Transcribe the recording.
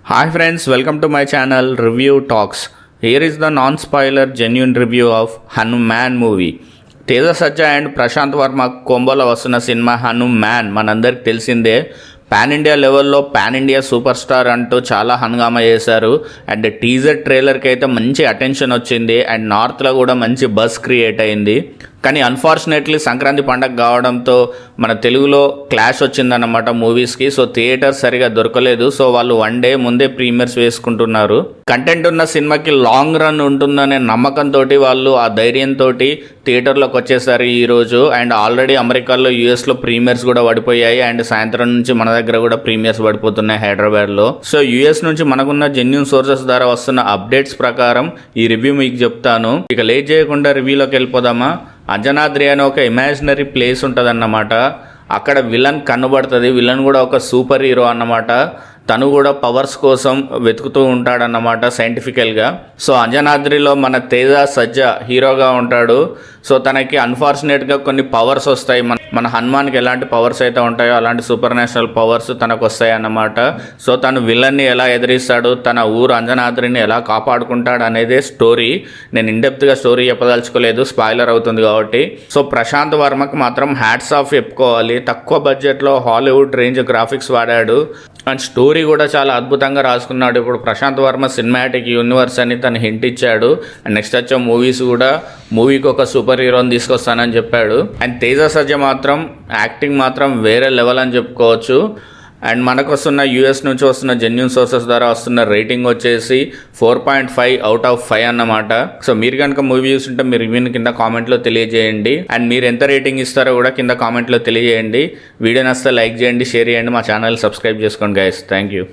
Hi friends, welcome to my channel Review Talks. Here is the non-spoiler genuine review of Hanuman movie. Teja Sajja and Prashanth Varma కోంబోలో వస్తున్న cinema Hanuman మనందరికి తెలిసిందే. Pan India లెవెల్లో pan India super star అంటూ చాలా హంగామా చేశారు. అండ్ టీజర్ ట్రైలర్కి అయితే మంచి అటెన్షన్ వచ్చింది అండ్ నార్త్లో కూడా మంచి బజ్ క్రియేట్ అయింది. కానీ అన్ఫార్చునేట్లీ సంక్రాంతి పండగ కావడంతో మన తెలుగులో క్లాష్ వచ్చిందన్నమాట మూవీస్కి. సో థియేటర్ సరిగా దొరకలేదు. సో వాళ్ళు వన్ డే ముందే ప్రీమియర్స్ వేసుకుంటున్నారు. కంటెంట్ ఉన్న సినిమాకి లాంగ్ రన్ ఉంటుందనే నమ్మకంతో వాళ్ళు ఆ ధైర్యంతో థియేటర్లోకి వచ్చేసారు ఈరోజు. అండ్ ఆల్రెడీ అమెరికాలో యూఎస్లో ప్రీమియర్స్ కూడా పడిపోయాయి. అండ్ సాయంత్రం నుంచి మన దగ్గర కూడా ప్రీమియర్స్ పడిపోతున్నాయి హైదరాబాద్లో. సో యూఎస్ నుంచి మనకున్న జెన్యూన్ సోర్సెస్ ద్వారా వస్తున్న అప్డేట్స్ ప్రకారం ఈ రివ్యూ మీకు చెప్తాను. ఇక లేట్ చేయకుండా రివ్యూలోకి వెళ్ళిపోదామా. అంజనాద్రి అనే ఒక ఇమాజినరీ ప్లేస్ ఉంటుందన్నమాట. అక్కడ విలన్ కనబడుతుంది. విలన్ కూడా ఒక సూపర్ హీరో అన్నమాట. తను కూడా పవర్స్ కోసం వెతుకుతూ ఉంటాడన్నమాట సైంటిఫికల్గా. సో అంజనాద్రిలో మన తేజ సజ్జా హీరోగా ఉంటాడు. సో తనకి అన్ఫార్చునేట్గా కొన్ని పవర్స్ వస్తాయి. మన హనుమాన్కి ఎలాంటి పవర్స్ అయితే ఉంటాయో అలాంటి సూపర్ న్యాచురల్ పవర్స్ తనకు వస్తాయి అన్నమాట. సో తను విలన్ని ఎలా ఎదిరిస్తాడు, తన ఊరు అంజనాద్రిని ఎలా కాపాడుకుంటాడు అనేదే స్టోరీ. నేను ఇన్డెప్త్గా స్టోరీ చెప్పదలుచుకోలేదు, స్పాయిలర్ అవుతుంది కాబట్టి. సో ప్రశాంత్ వర్మకి మాత్రం హ్యాట్స్ ఆఫ్ చెప్పుకోవాలి. తక్కువ బడ్జెట్లో హాలీవుడ్ రేంజ్ గ్రాఫిక్స్ వాడాడు అండ్ స్టోరీ కూడా చాలా అద్భుతంగా రాసుకున్నాడు. ఇప్పుడు ప్రశాంత్ వర్మ సినిమాటిక్ యూనివర్స్ అని తను హింట్ ఇచ్చాడు. అండ్ నెక్స్ట్ వచ్చే మూవీస్ కూడా మూవీకి ఒక సూపర్ హీరోని తీసుకొస్తానని చెప్పాడు. అండ్ తేజ సజ్జ మాత్రం యాక్టింగ్ మాత్రం వేరే లెవెల్ అని చెప్పుకోవచ్చు. అండ్ మనకు వస్తున్న యూఎస్ నుంచి వస్తున్న జెన్యూన్ సోర్సెస్ ద్వారా వస్తున్న రేటింగ్ వచ్చేసి 4.5/5 అన్నమాట. సో మీరు కనుక మూవీ చూస్తుంటే మీరు రివ్యూని కింద కామెంట్లో తెలియజేయండి. అండ్ మీరు ఎంత రేటింగ్ ఇస్తారో కూడా కింద కామెంట్లో తెలియజేయండి. వీడియో నచ్చితే లైక్ చేయండి, షేర్ చేయండి, మా ఛానల్ సబ్స్క్రైబ్ చేసుకోండి గైస్. Thank you.